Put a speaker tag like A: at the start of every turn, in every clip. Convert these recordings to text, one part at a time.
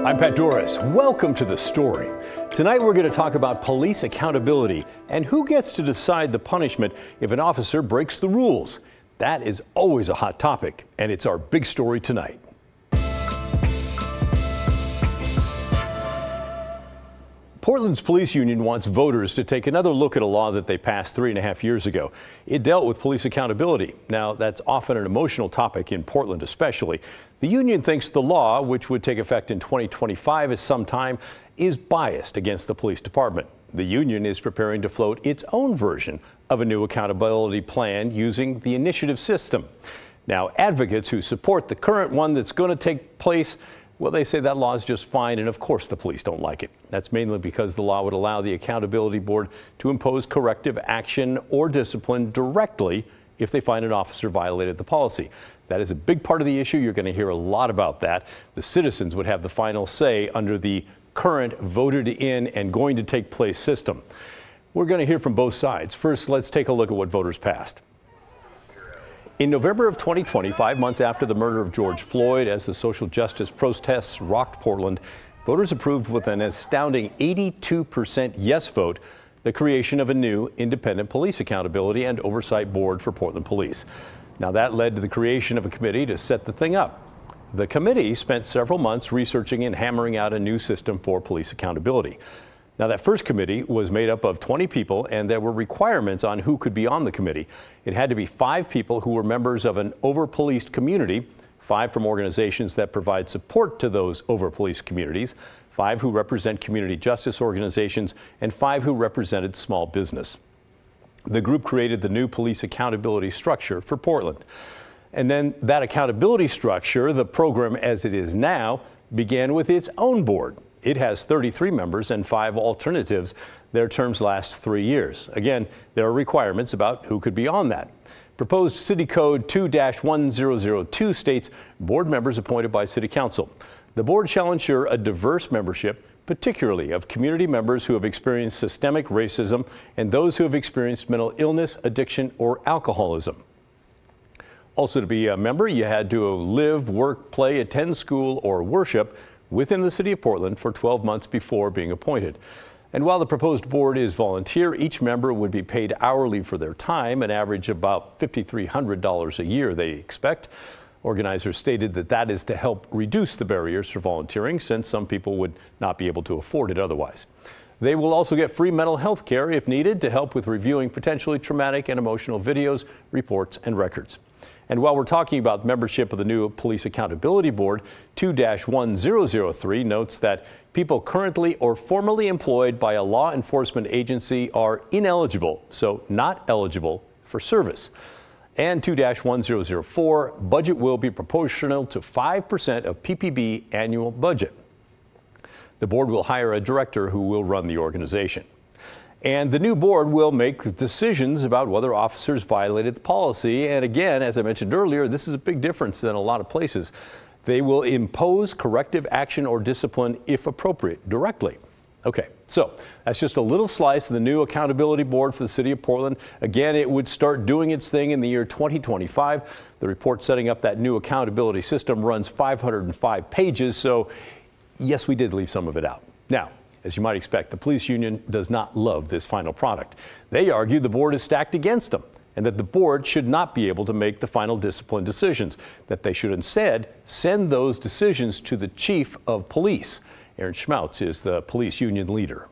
A: I'm Pat Doris. Welcome to The Story. Tonight we're going to talk about police accountability and who gets to decide the punishment if an officer breaks the rules. That is always a hot topic, and it's our big story tonight. Portland's police union wants voters to take another look at a law that they passed 3.5 years ago. It dealt with police accountability. Now, that's often an emotional topic in Portland especially. The union thinks the law, which would take effect in 2025 at some time, is biased against the police department. The union is preparing to float its own version of a new accountability plan using the initiative system. Now, advocates who support the current one that's going to take place, well, they say that law is just fine, and of course the police don't like it. That's mainly because the law would allow the accountability board to impose corrective action or discipline directly if they find an officer violated the policy. That is a big part of the issue. You're going to hear a lot about that. The citizens would have the final say under the current voted in and going to take place system. We're going to hear from both sides. First, let's take a look at what voters passed. In November of 2020, 5 months after the murder of George Floyd, as the social justice protests rocked Portland, voters approved with an astounding 82% yes vote the creation of a new independent police accountability and oversight board for Portland Police. Now, that led to the creation of a committee to set the thing up. The committee spent several months researching and hammering out a new system for police accountability. Now, that first committee was made up of 20 people, and there were requirements on who could be on the committee. It had to be 5 people who were members of an over-policed community, 5 from organizations that provide support to those over-policed communities, 5 who represent community justice organizations, and 5 who represented small business. The group created the new police accountability structure for Portland. And then that accountability structure, the program as it is now, began with its own board. It has 33 members and 5 alternatives. Their terms last 3 years. Again, there are requirements about who could be on that. Proposed City Code 2-1002 states board members appointed by City Council. The board shall ensure a diverse membership, particularly of community members who have experienced systemic racism and those who have experienced mental illness, addiction, or alcoholism. Also, to be a member, you had to live, work, play, attend school, or worship within the city of Portland for 12 months before being appointed. And while the proposed board is volunteer, each member would be paid hourly for their time, an average of about $5,300 a year, they expect. Organizers stated that that is to help reduce the barriers for volunteering, since some people would not be able to afford it otherwise. They will also get free mental health care if needed to help with reviewing potentially traumatic and emotional videos, reports, and records. And while we're talking about membership of the new Police Accountability Board, 2-1003 notes that people currently or formerly employed by a law enforcement agency are ineligible, so not eligible for service. And 2-1004, budget will be proportional to 5% of PPB annual budget. The board will hire a director who will run the organization. And the new board will make decisions about whether officers violated the policy. And again, as I mentioned earlier, this is a big difference than a lot of places. They will impose corrective action or discipline if appropriate directly. Okay, so that's just a little slice of the new accountability board for the city of Portland. Again, it would start doing its thing in the year 2025. The report setting up that new accountability system runs 505 pages. So yes, we did leave some of it out. Now, as you might expect, the police union does not love this final product. They argue the board is stacked against them and that the board should not be able to make the final discipline decisions, that they should instead send those decisions to the chief of police. Aaron Schmautz is the police union leader.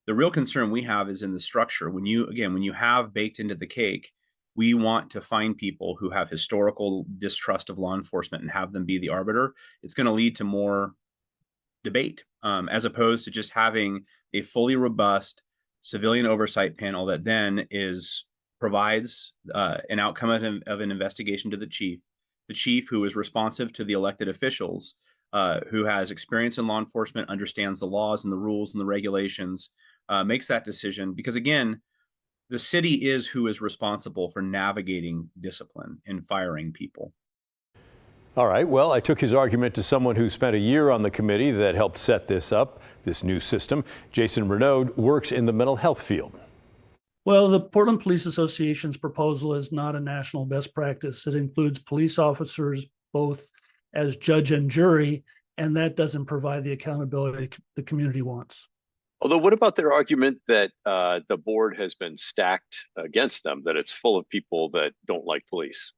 B: The real concern we have is in the structure. When you have baked into the cake, we want to find people who have historical distrust of law enforcement and have them be the arbiter. It's going to lead to more debate, as opposed to just having a fully robust civilian oversight panel that then provides an outcome of an investigation to the chief who is responsive to the elected officials, who has experience in law enforcement, understands the laws and the rules and the regulations, makes that decision. Because again, the city is who is responsible for navigating discipline and firing people.
A: All right, well, I took his argument to someone who spent a year on the committee that helped set this up, this new system. Jason Renaud works in the mental health field.
C: Well, the Portland Police Association's proposal is not a national best practice. It includes police officers both as judge and jury, and that doesn't provide the accountability the community wants.
D: Although, what about their argument that the board has been stacked against them, that it's full of people that don't like police?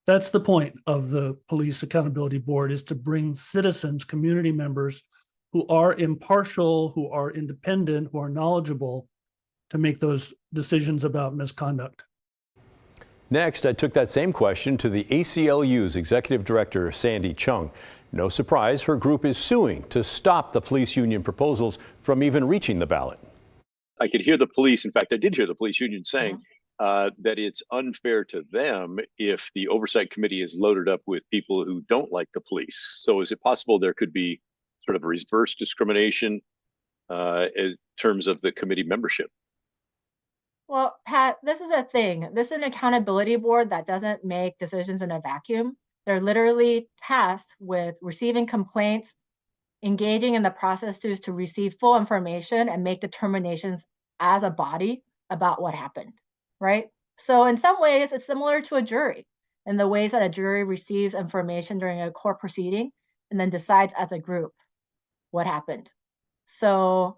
C: That's the point of the Police Accountability Board, is to bring citizens, community members who are impartial, who are independent, who are knowledgeable to make those decisions about misconduct.
A: Next, I took that same question to the ACLU's Executive Director, Sandy Chung. No surprise, her group is suing to stop the police union proposals from even reaching the ballot.
D: I could hear the police. In fact, I did hear the police union saying that it's unfair to them if the oversight committee is loaded up with people who don't like the police. So is it possible there could be sort of reverse discrimination in terms of the committee membership?
E: Well, Pat, this is a thing. This is an accountability board that doesn't make decisions in a vacuum. They're literally tasked with receiving complaints, engaging in the processes to receive full information and make determinations as a body about what happened, right? So in some ways, it's similar to a jury in the ways that a jury receives information during a court proceeding and then decides as a group what happened. So,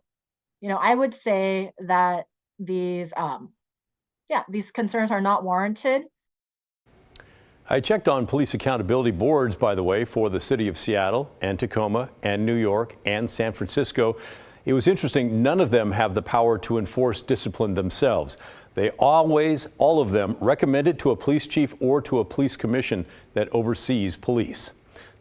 E: I would say that these concerns are not warranted.
A: I checked on police accountability boards, by the way, for the city of Seattle and Tacoma and New York and San Francisco. It was interesting, none of them have the power to enforce discipline themselves. They always, all of them, recommend it to a police chief or to a police commission that oversees police.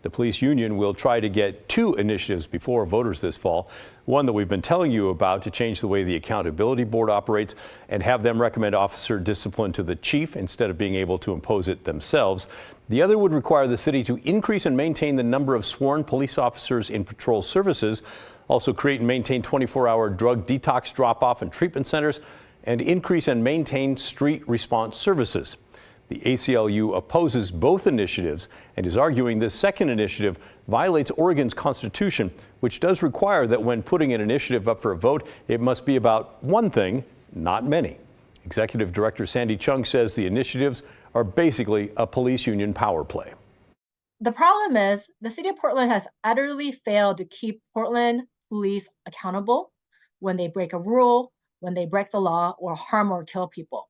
A: The police union will try to get 2 initiatives before voters this fall. One that we've been telling you about to change the way the accountability board operates and have them recommend officer discipline to the chief instead of being able to impose it themselves. The other would require the city to increase and maintain the number of sworn police officers in patrol services, also create and maintain 24-hour drug detox drop-off and treatment centers, and increase and maintain street response services. The ACLU opposes both initiatives and is arguing this second initiative violates Oregon's Constitution, which does require that when putting an initiative up for a vote, it must be about one thing, not many. Executive Director Sandy Chung says the initiatives are basically a police union power play.
E: The problem is the city of Portland has utterly failed to keep Portland police accountable when they break a rule, when they break the law, or harm or kill people.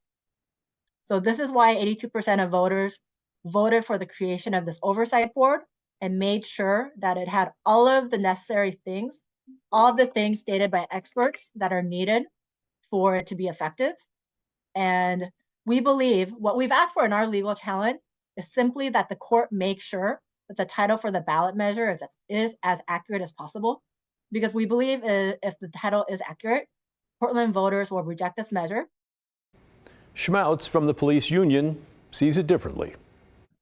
E: So this is why 82% of voters voted for the creation of this oversight board and made sure that it had all of the necessary things, all the things stated by experts that are needed for it to be effective. And we believe what we've asked for in our legal challenge is simply that the court make sure that the title for the ballot measure is as accurate as possible, because we believe if the title is accurate, Portland voters will reject this measure.
A: Schmautz from the police union sees it differently.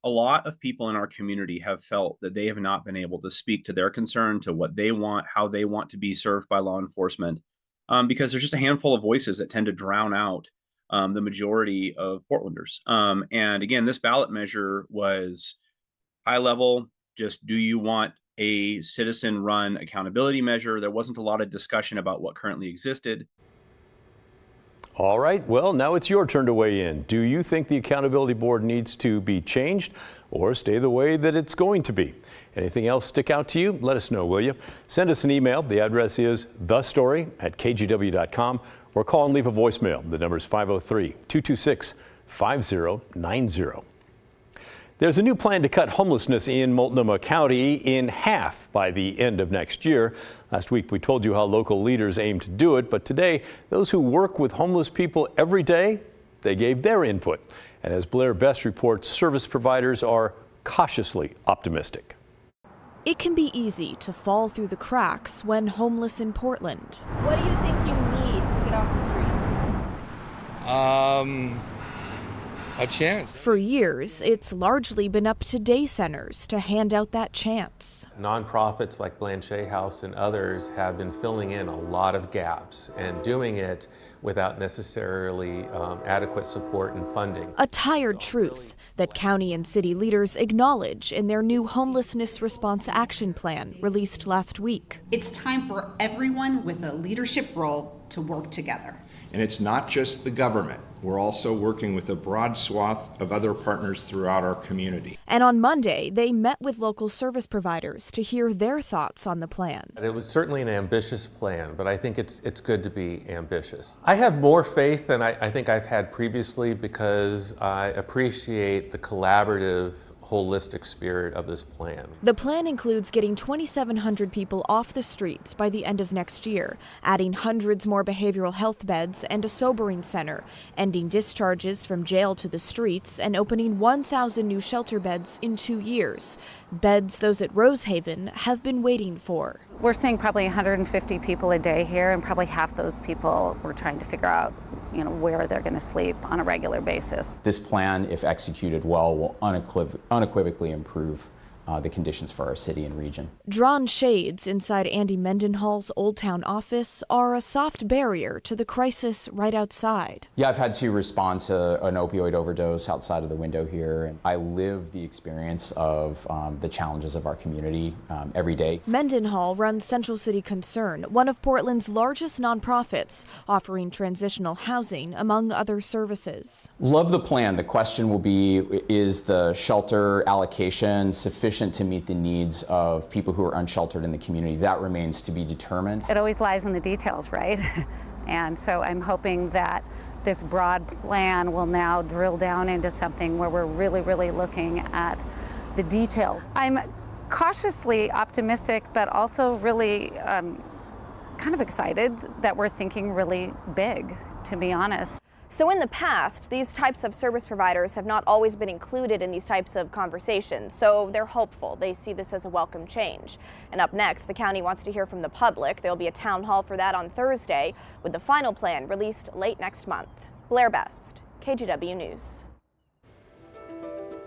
B: A lot of people in our community have felt that they have not been able to speak to their concern, to what they want, how they want to be served by law enforcement, because there's just a handful of voices that tend to drown out the majority of Portlanders. And again, this ballot measure was high level. Just, do you want a citizen-run accountability measure? There wasn't a lot of discussion about what currently existed.
A: All right, well, now it's your turn to weigh in. Do you think the accountability board needs to be changed or stay the way that it's going to be? Anything else stick out to you? Let us know, will you? Send us an email. The address is thestory@kgw.com, or call and leave a voicemail. The number is 503-226-5090. There's a new plan to cut homelessness in Multnomah County in half by the end of next year. Last week we told you how local leaders aim to do it, but today those who work with homeless people every day, they gave their input. And as Blair Best reports, service providers are cautiously optimistic.
F: It can be easy to fall through the cracks when homeless in Portland.
G: What do you think you need to get off the streets?
H: A chance.
F: For years, it's largely been up to day centers to hand out that chance.
H: Nonprofits like Blanchet House and others have been filling in a lot of gaps and doing it without necessarily adequate support and funding.
F: A tired truth that county and city leaders acknowledge in their new homelessness response action plan released last week.
I: It's time for everyone with a leadership role to work together. And it's not just the government. We're also working with a broad swath of other partners throughout our community.
F: And on Monday, they met with local service providers to hear their thoughts on the plan.
H: It was certainly an ambitious plan, but I think it's good to be ambitious. I have more faith than I think I've had previously because I appreciate the collaborative, holistic spirit of this plan.
F: The plan includes getting 2,700 people off the streets by the end of next year, adding hundreds more behavioral health beds and a sobering center, ending discharges from jail to the streets, and opening 1,000 new shelter beds in 2 years. Beds those at Rosehaven have been waiting for.
J: We're seeing probably 150 people a day here, and probably half those people we're trying to figure out, where they're going to sleep on a regular basis.
K: This plan, if executed well, will unequivocally improve the conditions for our city and region.
F: Drawn shades inside Andy Mendenhall's Old Town office are a soft barrier to the crisis right outside.
K: Yeah, I've had to respond to an opioid overdose outside of the window here, and I live the experience of the challenges of our community every day.
F: Mendenhall runs Central City Concern, one of Portland's largest nonprofits, offering transitional housing among other services.
K: Love the plan. The question will be, is the shelter allocation sufficient to meet the needs of people who are unsheltered in the community? That remains to be determined.
J: It always lies in the details, right? And so I'm hoping that this broad plan will now drill down into something where we're really looking at the details. I'm cautiously optimistic, but also really kind of excited that we're thinking really big, to be honest.
G: So in the past, these types of service providers have not always been included in these types of conversations, so they're hopeful. They see this as a welcome change. And up next, the county wants to hear from the public. There'll be a town hall for that on Thursday, with the final plan released late next month. Blair Best, KGW News.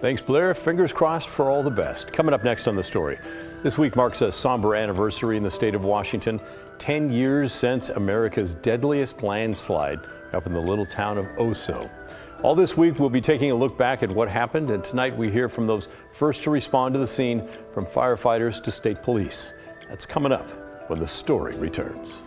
A: Thanks, Blair. Fingers crossed for all the best. Coming up next on The Story. This week marks a somber anniversary in the state of Washington. 10 years since America's deadliest landslide up in the little town of Oso. All this week, we'll be taking a look back at what happened, and tonight we hear from those first to respond to the scene, from firefighters to state police. That's coming up when The Story returns.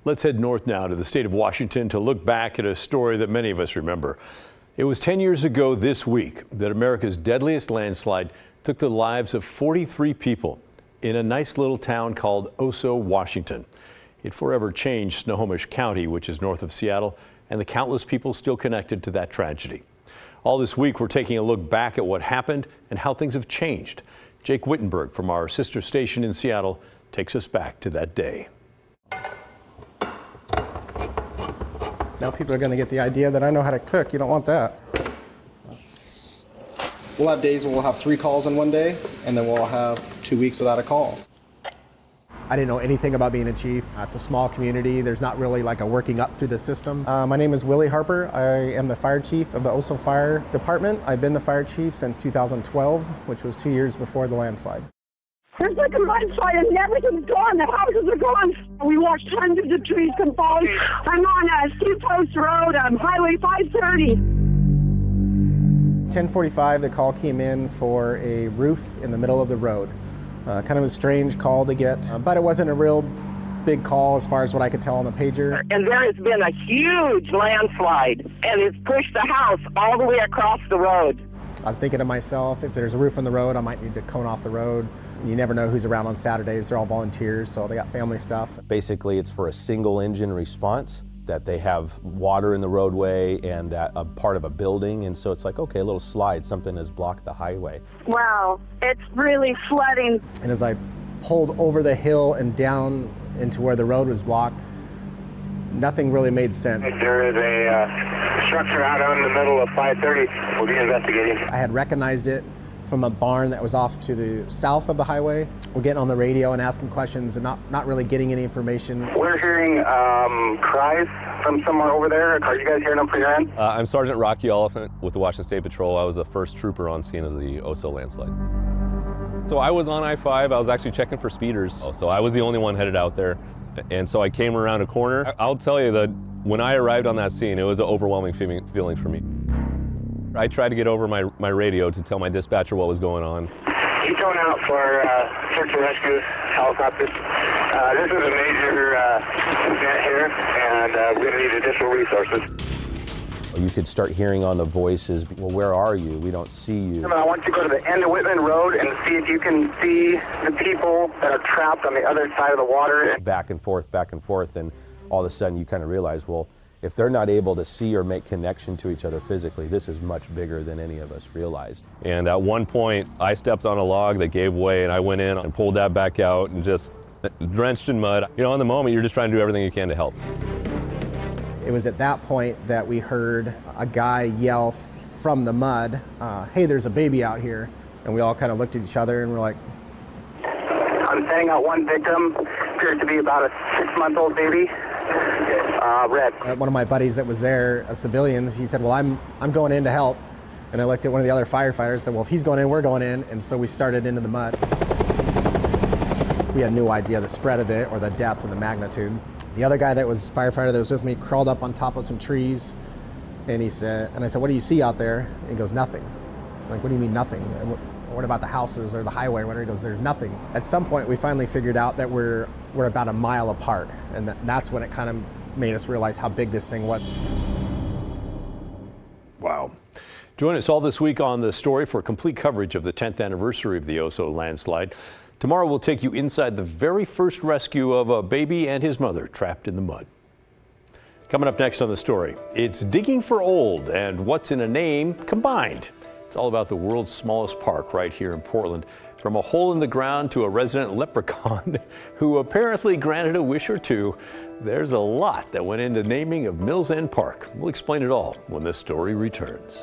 A: Let's head north now to the state of Washington to look back at a story that many of us remember. It was 10 years ago this week that America's deadliest landslide took the lives of 43 people in a nice little town called Oso, Washington. It forever changed Snohomish County, which is north of Seattle, and the countless people still connected to that tragedy. All this week, we're taking a look back at what happened and how things have changed. Jake Wittenberg from our sister station in Seattle takes us back to that day.
L: Now people are going to get the idea that I know how to cook. You don't want that. We'll have days where we'll have 3 calls in one day, and then we'll have 2 weeks without a call. I didn't know anything about being a chief. It's a small community. There's not really like a working up through the system. My name is Willie Harper. I am the fire chief of the Oso Fire Department. I've been the fire chief since 2012, which was 2 years before the landslide.
M: There's like a landslide and everything's gone. The houses are gone. We watched hundreds of trees come falling. I'm on Steep Post Road, Highway 530.
L: 10:45, the call came in for a roof in the middle of the road. Kind of a strange call to get, but it wasn't a real big call as far as what I could tell on the pager.
M: And there has been a huge landslide, and it's pushed the house all the way across the road.
L: I was thinking to myself, if there's a roof on the road, I might need to cone off the road. You never know who's around on Saturdays. They're all volunteers, so they got family stuff.
N: Basically, it's for a single engine response, that they have water in the roadway and that a part of a building. And so it's like, okay, a little slide, something has blocked the highway.
M: Wow, it's really flooding.
L: And as I pulled over the hill and down into where the road was blocked, nothing really made sense.
O: There is a structure out in the middle of 530. We'll be investigating.
L: I had recognized it from a barn that was off to the south of the highway. We're getting on the radio and asking questions and not really getting any information.
O: We're hearing cries from somewhere over there. Are you guys hearing them from your end?
P: I'm Sergeant Rocky Oliphant with the Washington State Patrol. I was the first trooper on scene of the Oso landslide. So I was on I-5. I was actually checking for speeders. So I was the only one headed out there. And so I came around a corner. I'll tell you that when I arrived on that scene, it was an overwhelming feeling for me. I tried to get over my radio to tell my dispatcher what was going on.
O: He's going out for search and rescue helicopters. This is a major event here, and we're going to need additional resources.
N: You could start hearing on the voices, well, where are you? We don't see you.
O: I want you to go to the end of Whitman Road and see if you can see the people that are trapped on the other side of the water.
N: Back and forth, and all of a sudden you kind of realize, well, if they're not able to see or make connection to each other physically, this is much bigger than any of us realized.
P: And at one point, I stepped on a log that gave way, and I went in and pulled that back out and just drenched in mud. You know, in the moment, you're just trying to do everything you can to help.
L: It was at that point that we heard a guy yell from the mud, hey, there's a baby out here. And we all kind of looked at each other and we're like,
O: I'm sending out one victim, appears to be about a 6-month-old baby. Red.
L: One of my buddies that was there, a civilian, he said, well, I'm going in to help. And I looked at one of the other firefighters and said, well, if he's going in, we're going in. And so we started into the mud. We had no idea the spread of it or the depth and the magnitude. The other guy that was firefighter that was with me crawled up on top of some trees, and I said, what do you see out there? And he goes, nothing. I'm like, what do you mean nothing? What about the houses or the highway or whatever? He goes, there's nothing. At some point, we finally figured out that we're about a mile apart, and that's when it kind of made us realize how big this thing was.
A: Wow. Join us all this week on The Story for complete coverage of the 10th anniversary of the Oso landslide. Tomorrow we'll take you inside the very first rescue of a baby and his mother trapped in the mud. Coming up next on The Story, it's digging for old and what's in a name combined. It's all about the world's smallest park right here in Portland. From a hole in the ground to a resident leprechaun who apparently granted a wish or two, there's a lot that went into naming of Millans Park. We'll explain it all when this story returns.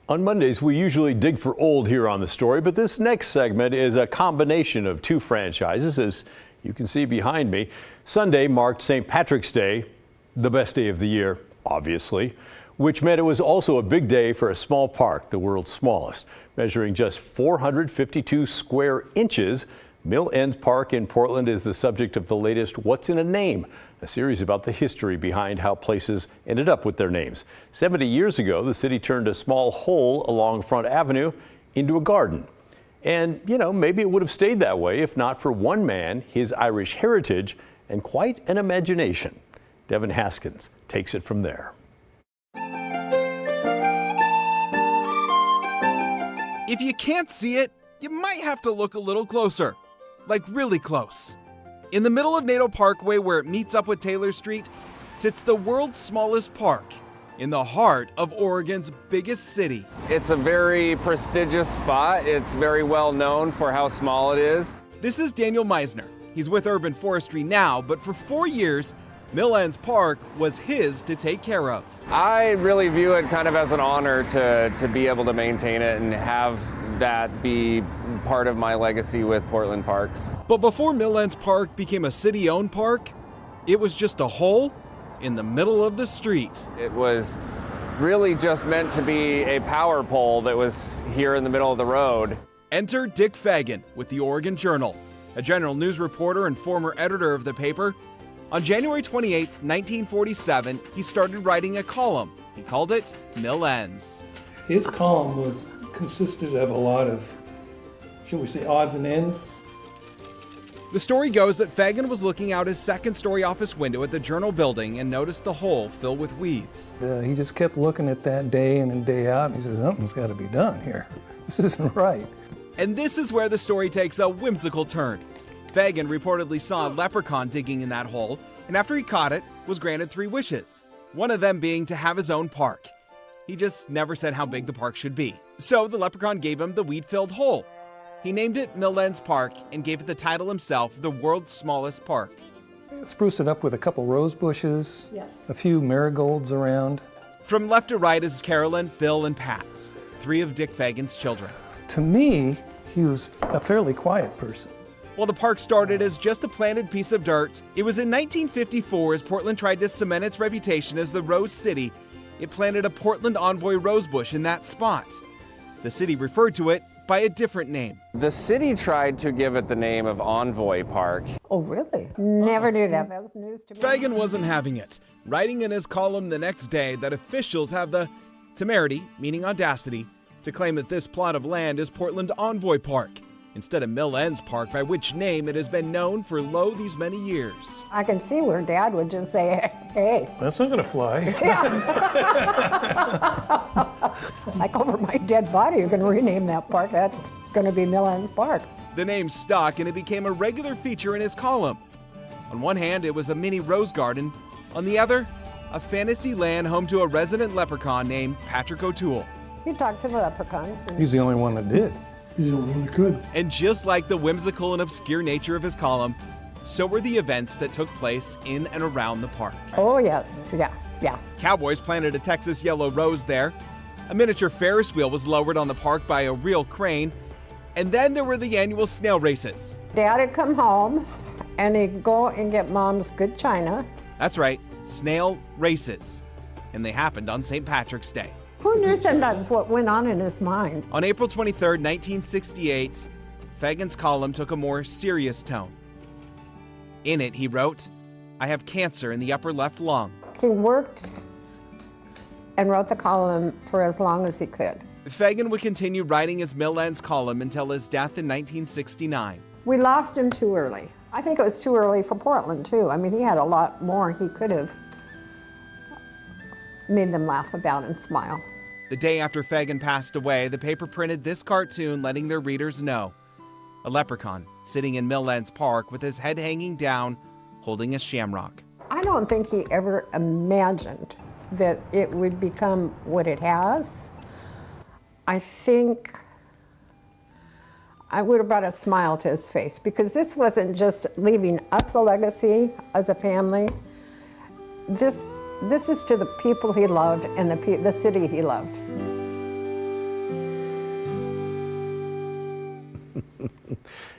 A: On Mondays, we usually dig for old here on The Story, but this next segment is a combination of two franchises, as you can see behind me. Sunday marked St. Patrick's Day, the best day of the year, obviously, which meant it was also a big day for a small park, the world's smallest. Measuring just 452 square inches, Millans Park in Portland is the subject of the latest What's in a Name, a series about the history behind how places ended up with their names. 70 years ago, the city turned a small hole along Front Avenue into a garden. And, you know, maybe it would have stayed that way if not for one man, his Irish heritage, and quite an imagination. Devin Haskins takes it from there.
Q: If you can't see it, you might have to look a little closer. Like really close. In the middle of Nadeau Parkway, where it meets up with Taylor Street, sits the world's smallest park in the heart of Oregon's biggest city.
R: It's a very prestigious spot. It's very well known for how small it is.
Q: This is Daniel Meisner. He's with Urban Forestry now, but for 4 years, Millans Park was his to take care of.
R: I really view it kind of as an honor to be able to maintain it and have that be part of my legacy with Portland Parks.
Q: But before Millans Park became a city-owned park, it was just a hole in the middle of the street.
R: It was really just meant to be a power pole that was here in the middle of the road.
Q: Enter Dick Fagan with the Oregon Journal, a general news reporter and former editor of the paper. On January 28, 1947, he started writing a column. He called it Millans.
S: His column consisted of a lot of, shall we say, odds and ends.
Q: The story goes that Fagan was looking out his second-story office window at the Journal building and noticed the hole fill with weeds.
S: He just kept looking at that day in and day out, and he says, something's got to be done here. This isn't right.
Q: And this is where the story takes a whimsical turn. Fagan reportedly saw a leprechaun digging in that hole, and after he caught it, was granted 3 wishes. One of them being to have his own park. He just never said how big the park should be. So the leprechaun gave him the weed-filled hole. He named it Millans Park and gave it the title himself, the world's smallest park.
S: Spruce it up with a couple rose bushes, a few marigolds around.
Q: From left to right is Carolyn, Bill, and Pat, 3 of Dick Fagan's children.
S: To me, he was a fairly quiet person.
Q: While the park started as just a planted piece of dirt, it was in 1954, as Portland tried to cement its reputation as the Rose City, it planted a Portland Envoy rosebush in that spot. The city referred to it by a different name.
R: The city tried to give it the name of Envoy Park.
T: Oh, really? Never knew that. That was news to me.
Q: Fagan wasn't having it, writing in his column the next day that officials have the temerity, meaning audacity, to claim that this plot of land is Portland Envoy Park, instead of Millans Park, by which name it has been known for lo these many years.
T: I can see where Dad would just say, hey.
S: That's not gonna fly.
T: Like over my dead body, you're gonna rename that park. That's gonna be Millans Park.
Q: The name stuck and it became a regular feature in his column. On one hand, it was a mini rose garden. On the other, a fantasy land home to a resident leprechaun named Patrick O'Toole.
T: He talked to the leprechauns.
S: He's the only one that did.
T: He's the only one that could.
Q: And just like the whimsical and obscure nature of his column, so were the events that took place in and around the park.
T: Oh, yes. Yeah.
Q: Cowboys planted a Texas yellow rose there. A miniature Ferris wheel was lowered on the park by a real crane. And then there were the annual snail races.
T: Dad would come home and he'd go and get Mom's good china.
Q: That's right, snail races. And they happened on St. Patrick's Day.
T: Who knew sometimes what went on in his mind?
Q: On April 23, 1968, Fagan's column took a more serious tone. In it, he wrote, "I have cancer in the upper left lung."
T: He worked and wrote the column for as long as he could.
Q: Fagan would continue writing his Millans column until his death in 1969.
T: We lost him too early. I think it was too early for Portland, too. I mean, he had a lot more he could have made them laugh about and smile.
Q: The day after Fagan passed away, the paper printed this cartoon letting their readers know. A leprechaun sitting in Millans Park with his head hanging down, holding a shamrock.
T: I don't think he ever imagined that it would become what it has. I think I would have brought a smile to his face, because this wasn't just leaving us a legacy as a family. This is to the people he loved and the city he loved.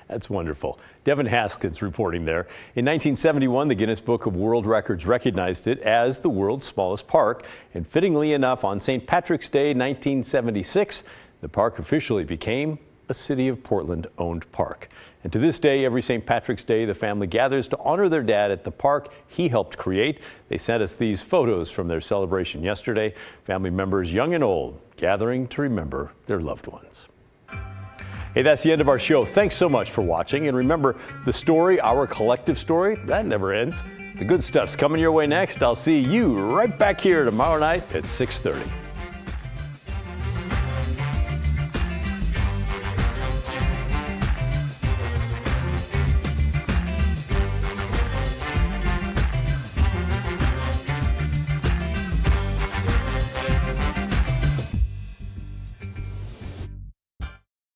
A: That's wonderful. Devin Haskins reporting there. In 1971, the Guinness Book of World Records recognized it as the world's smallest park. And fittingly enough, on St. Patrick's Day, 1976, the park officially became a City of Portland-owned park. And to this day, every St. Patrick's Day, the family gathers to honor their dad at the park he helped create. They sent us these photos from their celebration yesterday. Family members, young and old, gathering to remember their loved ones. Hey, that's the end of our show. Thanks so much for watching. And remember, the story, our collective story, that never ends. The good stuff's coming your way next. I'll see you right back here tomorrow night at 6:30.